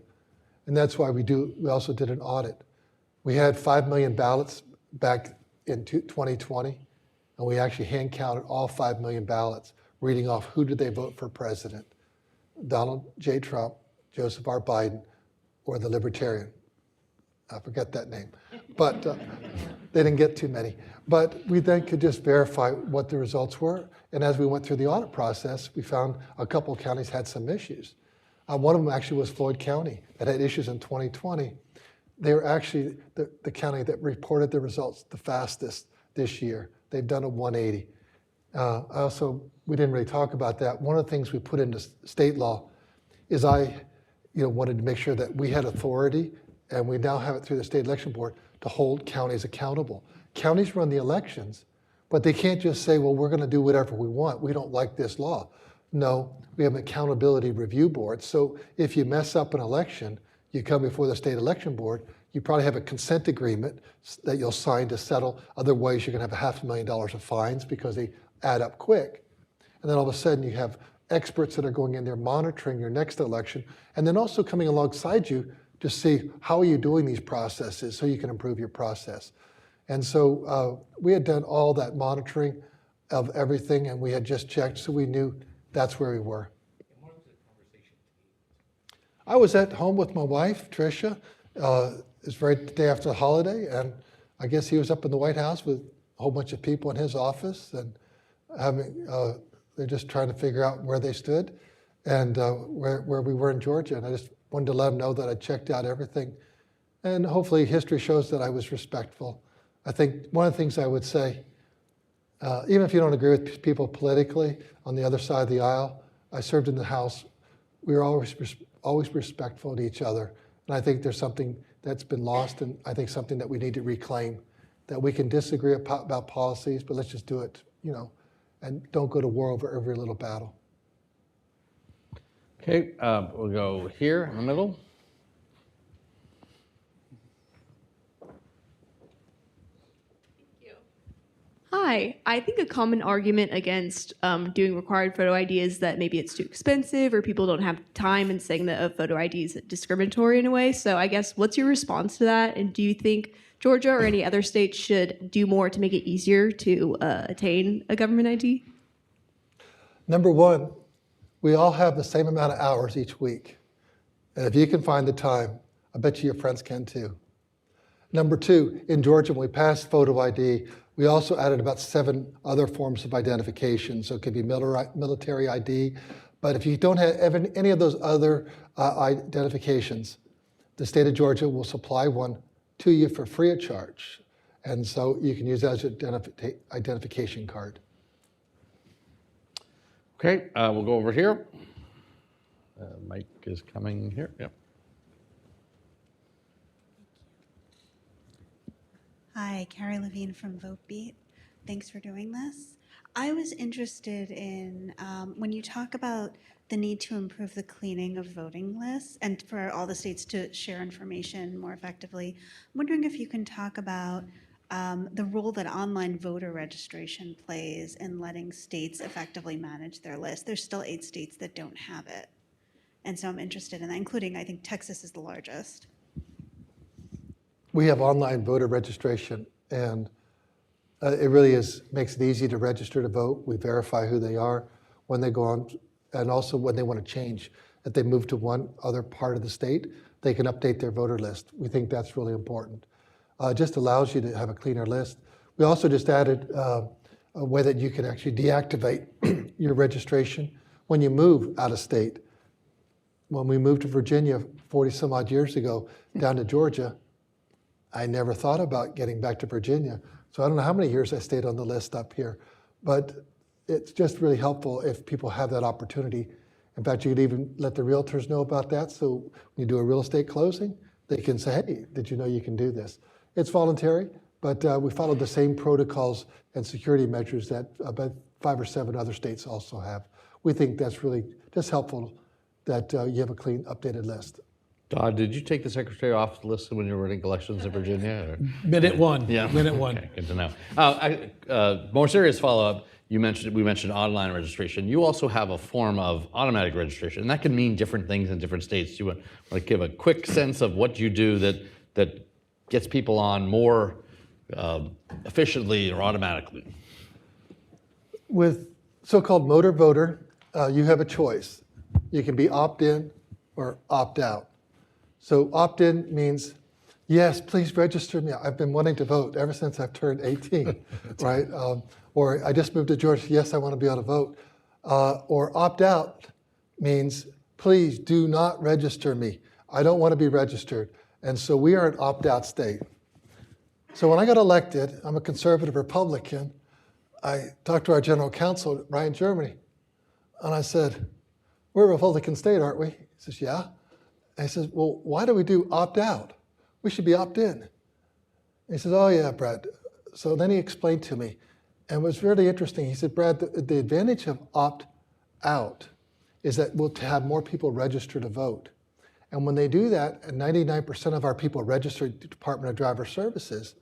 Speaker 2: And that's why we also did an audit. We had 5 million ballots back in 2020, and we actually hand counted all 5 million ballots, reading off who did they vote for president, Donald J. Trump, Joseph R. Biden, or the Libertarian. I forget that name, but they didn't get too many. But we then could just verify what the results were. And as we went through the audit process, we found a couple of counties had some issues. One of them actually was Floyd County that had issues in 2020. They were actually the county that reported the results the fastest this year. They've done a 180. We didn't really talk about that. One of the things we put into state law is I wanted to make sure that we had authority, and we now have it through the state election board, to hold counties accountable. Counties run the elections, but they can't just say, well, we're going to do whatever we want. We don't like this law. No, we have an accountability review board. So if you mess up an election, you come before the state election board, you probably have a consent agreement that you'll sign to settle. Otherwise, you're going to have $500,000 of fines because they add up quick. And then all of a sudden you have experts that are going in there monitoring your next election, and then also coming alongside you to see how are you doing these processes so you can improve your process. And so we had done all that monitoring of everything, and we had just checked, so we knew that's where we were. I was at home with my wife, Tricia. It's right the day after the holiday, and I guess he was up in the White House with a whole bunch of people in his office, and they're just trying to figure out where they stood and where we were in Georgia. And I just wanted to let them know that I checked out everything. And hopefully history shows that I was respectful. I think one of the things I would say, even if you don't agree with people politically on the other side of the aisle, I served in the House. We were always respectful to each other. And I think there's something that's been lost, and I think something that we need to reclaim, that we can disagree about policies, but let's just do it, and don't go to war over every little battle.
Speaker 1: Okay, we'll go here in the middle.
Speaker 8: Hi, I think a common argument against doing required photo ID is that maybe it's too expensive or people don't have time, and saying that a photo ID is discriminatory in a way. So I guess what's your response to that? And do you think Georgia or any other state should do more to make it easier to attain a government ID?
Speaker 2: Number one, we all have the same amount of hours each week. And if you can find the time, I bet you your friends can too. Number two, in Georgia, when we passed photo ID, we also added about 7 other forms of identification. So it could be military ID, but if you don't have any of those other identifications, the state of Georgia will supply one to you for free of charge. And so you can use that as your identification card.
Speaker 1: Okay, we'll go over here. Mike is coming here. Yep.
Speaker 9: Hi, Carrie Levine from VoteBeat. Thanks for doing this. I was interested in when you talk about the need to improve the cleaning of voting lists and for all the states to share information more effectively. I'm wondering if you can talk about the role that online voter registration plays in letting states effectively manage their list. There's still 8 states that don't have it. And so I'm interested in that, including, I think Texas is the largest.
Speaker 2: We have online voter registration, and it really makes it easy to register to vote. We verify who they are when they go on, and also when they want to change. If they move to one other part of the state, they can update their voter list. We think that's really important. It just allows you to have a cleaner list. We also just added a way that you can actually deactivate your registration when you move out of state. When we moved to Virginia 40 some odd years ago down to Georgia, I never thought about getting back to Virginia. So I don't know how many years I stayed on the list up here, but it's just really helpful if people have that opportunity. In fact, you could even let the realtors know about that. So when you do a real estate closing, they can say, hey, did you know you can do this? It's voluntary, but we followed the same protocols and security measures that about 5 or 7 other states also have. We think that's really just helpful that you have a clean, updated list.
Speaker 1: Todd, did you take the Secretary of Office list when you were running elections in Virginia? Or?
Speaker 3: Minute one.
Speaker 1: Yeah.
Speaker 3: Minute one.
Speaker 1: Okay, good to know. More serious follow-up. We mentioned online registration. You also have a form of automatic registration, and that can mean different things in different states. You want to give a quick sense of what you do that gets people on more efficiently or automatically?
Speaker 2: With so-called motor voter, you have a choice. You can be opt-in or opt-out. So opt-in means, yes, please register me. I've been wanting to vote ever since I've turned 18, right? Or I just moved to Georgia. Yes, I want to be able to vote. Or opt-out means, please do not register me. I don't want to be registered. And so we are an opt-out state. So when I got elected, I'm a conservative Republican. I talked to our general counsel, Ryan Germany, and I said, we're a Republican state, aren't we? He says, yeah. And he says, well, why do we do opt-out? We should be opt-in. He says, oh yeah, Brad. So then he explained to me, and it was really interesting. He said, Brad, the advantage of opt-out is that we'll have more people register to vote. And when they do that, and 99% of our people register at the Department of Driver Services,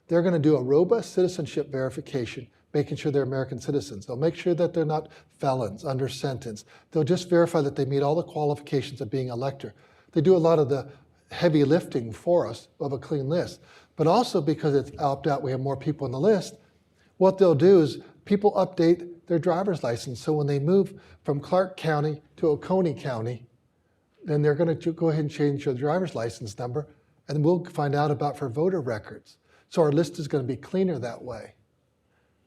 Speaker 2: they're going to do a robust citizenship verification making sure they're American citizens. They'll make sure that they're not felons under sentence. They'll just verify that they meet all the qualifications of being an elector. They do a lot of the heavy lifting for us of a clean list. But also because it's opt-out, we have more people on the list, what they'll do is people update their driver's license. So when they move from Clark County to Oconee County, then they're going to go ahead and change their driver's license number, and we'll find out about for voter records. So our list is going to be cleaner that way.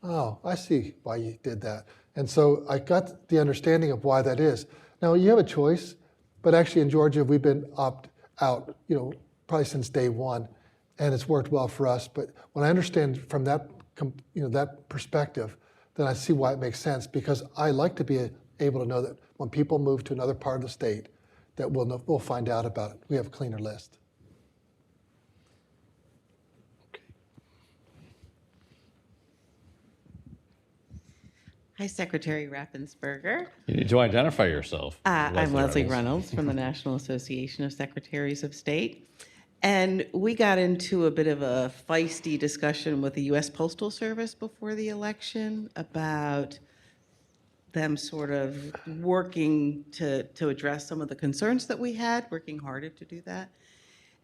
Speaker 2: Oh, I see why you did that. And so I got the understanding of why that is. Now you have a choice, but actually in Georgia we've been opt-out, probably since day one, and it's worked well for us. But when I understand from that, that perspective, then I see why it makes sense, because I like to be able to know that when people move to another part of the state, that we'll find out about it. We have a cleaner list.
Speaker 10: Hi, Secretary Raffensperger.
Speaker 1: You need to identify yourself.
Speaker 10: I'm Leslie Reynolds from the National Association of Secretaries of State. And we got into a bit of a feisty discussion with the U.S. Postal Service before the election about them sort of working to address some of the concerns that we had, working harder to do that.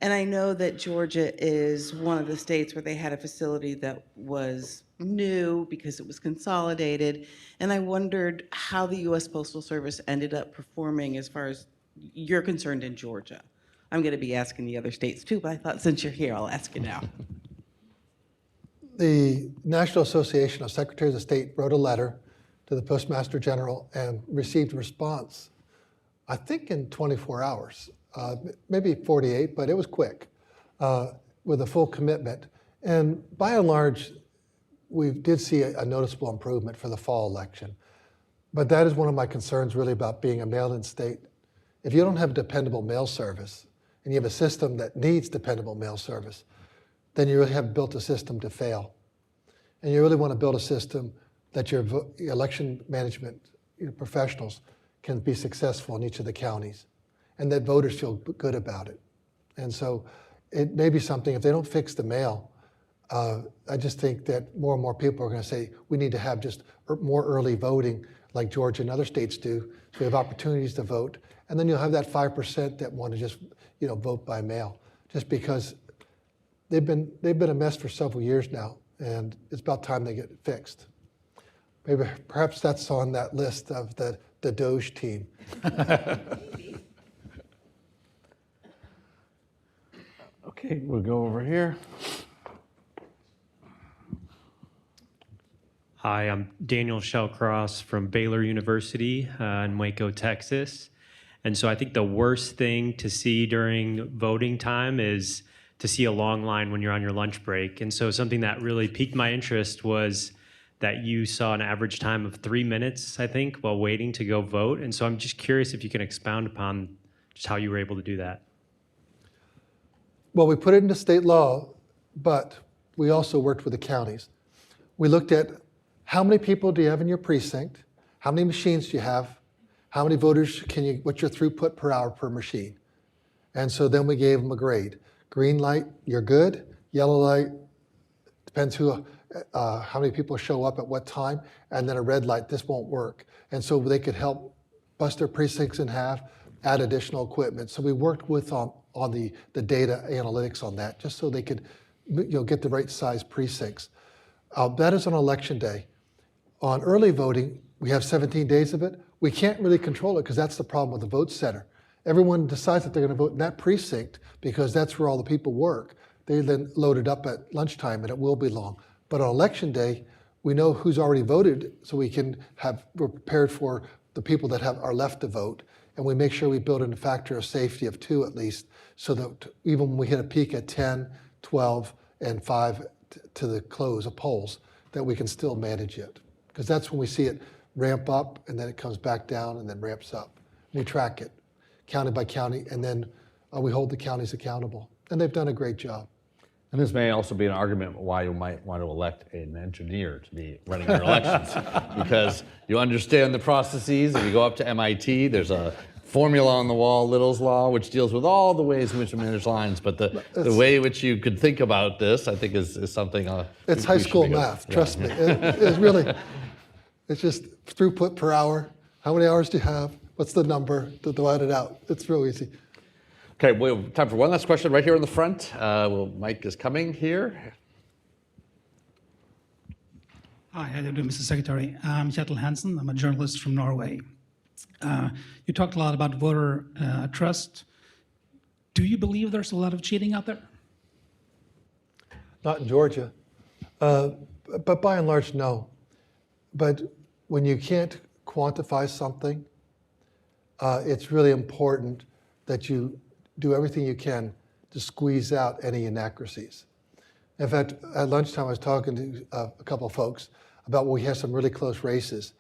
Speaker 10: And I know that Georgia is one of the states where they had a facility that was new because it was consolidated. And I wondered how the U.S. Postal Service ended up performing as far as you're concerned in Georgia. I'm going to be asking the other states too, but I thought since you're here, I'll ask you now.
Speaker 2: The National Association of Secretaries of State wrote a letter to the Postmaster General and received a response, I think in 24 hours, maybe 48, but it was quick, with a full commitment. And by and large, we did see a noticeable improvement for the fall election. But that is one of my concerns really about being a mail-in state. If you don't have dependable mail service, and you have a system that needs dependable mail service, then you really have built a system to fail. And you really want to build a system that your election management professionals can be successful in each of the counties, and that voters feel good about it. And so it may be something, if they don't fix the mail, I just think that more and more people are going to say, we need to have just more early voting like Georgia and other states do, so we have opportunities to vote. And then you'll have that 5% that want to just vote by mail, just because they've been a mess for several years now, and it's about time they get it fixed. Maybe perhaps that's on that list of the Doge team.
Speaker 1: Okay, we'll go over here.
Speaker 11: Hi, I'm Daniel Shellcross from Baylor University in Waco, Texas. And so I think the worst thing to see during voting time is to see a long line when you're on your lunch break. And so something that really piqued my interest was that you saw an average time of 3 minutes, I think, while waiting to go vote. And so I'm just curious if you can expound upon just how you were able to do that.
Speaker 2: Well, we put it into state law, but we also worked with the counties. We looked at how many people do you have in your precinct, how many machines do you have, how many voters what's your throughput per hour per machine? And so then we gave them a grade. Green light, you're good. Yellow light, depends how many people show up at what time. And then a red light, this won't work. And so they could help bust their precincts in half, add additional equipment. So we worked with on the data analytics on that, just so they could get the right size precincts. That is on election day. On early voting, we have 17 days of it. We can't really control it because that's the problem with the vote center. Everyone decides that they're going to vote in that precinct because that's where all the people work. They then load it up at lunchtime and it will be long. But on election day, we know who's already voted, so we're prepared for the people that are left to vote. And we make sure we build in a factor of safety of 2 at least, so that even when we hit a peak at 10, 12, and 5 to the close of polls, that we can still manage it. Because that's when we see it ramp up, and then it comes back down, and then ramps up. We track it, county by county, and then we hold the counties accountable. And they've done a great job.
Speaker 1: And this may also be an argument why you might want to elect an engineer to be running your elections, because you understand the processes. If you go up to MIT, there's a formula on the wall, Little's Law, which deals with all the ways in which to manage lines. But the way in which you could think about this, I think, is something.
Speaker 2: It's
Speaker 1: we
Speaker 2: high
Speaker 1: should
Speaker 2: school
Speaker 1: be good.
Speaker 2: math,
Speaker 1: Yeah.
Speaker 2: trust me. It's really, it's just throughput per hour. How many hours do you have? What's the number to divide it out? It's real easy.
Speaker 1: Okay, we have time for one last question right here in the front. Mike is coming here.
Speaker 12: Hi, how do you do, Mr. Secretary? I'm Kjetil Hansen. I'm a journalist from Norway. You talked a lot about voter trust. Do you believe there's a lot of cheating out there?
Speaker 2: Not in Georgia, but by and large, no. But when you can't quantify something, it's really important that you do everything you can to squeeze out any inaccuracies. In fact, at lunchtime, I was talking to a couple of folks about when we have some really close races.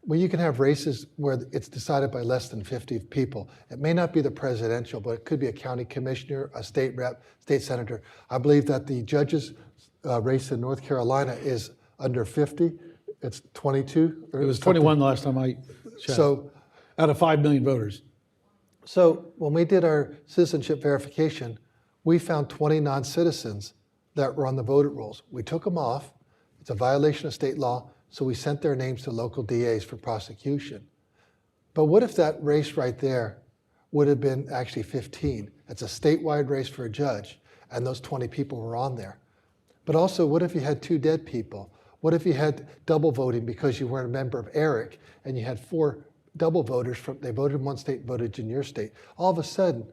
Speaker 2: When you can have races where it's decided by less than 50 people, it may not be the presidential, but it could be a county commissioner, a state rep, state senator. I believe that the judges' race in North Carolina is under 50. It's 22.
Speaker 3: It was 21 the last time I checked.
Speaker 2: So,
Speaker 3: out of 5 million voters.
Speaker 2: So when we did our citizenship verification, we found 20 non-citizens that were on the voter rolls. We took them off. It's a violation of state law, so we sent their names to local DAs for prosecution. But what if that race right there would have been actually 15? It's a statewide race for a judge, and those 20 people were on there. But also, what if you had 2 dead people? What if you had double voting because you weren't a member of ERIC, and you had 4 double voters, they voted in one state, voted in your state. All of a sudden,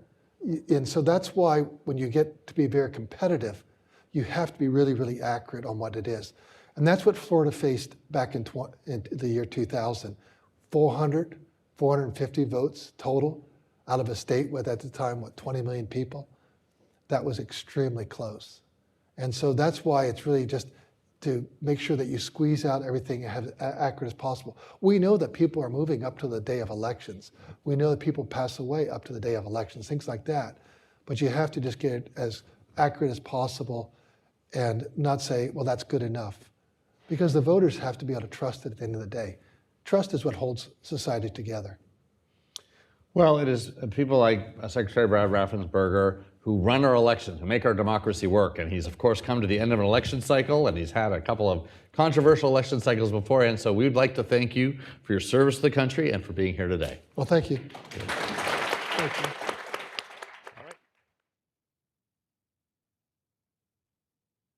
Speaker 2: and so that's why when you get to be very competitive, you have to be really, really accurate on what it is. And that's what Florida faced back in the year 2000. 450 votes total out of a state with, at the time, 20 million people. That was extremely close. And so that's why it's really just to make sure that you squeeze out everything as accurate as possible. We know that people are moving up to the day of elections. We know that people pass away up to the day of elections, things like that. But you have to just get it as accurate as possible and not say, well, that's good enough. Because the voters have to be able to trust it at the end of the day. Trust is what holds society together.
Speaker 1: Well, it is people like Secretary Raffensperger who run our elections, who make our democracy work. And he's, of course, come to the end of an election cycle, and he's had a couple of controversial election cycles beforehand. So we'd like to thank you for your service to the country and for being here today.
Speaker 2: Well, thank you. Thank you.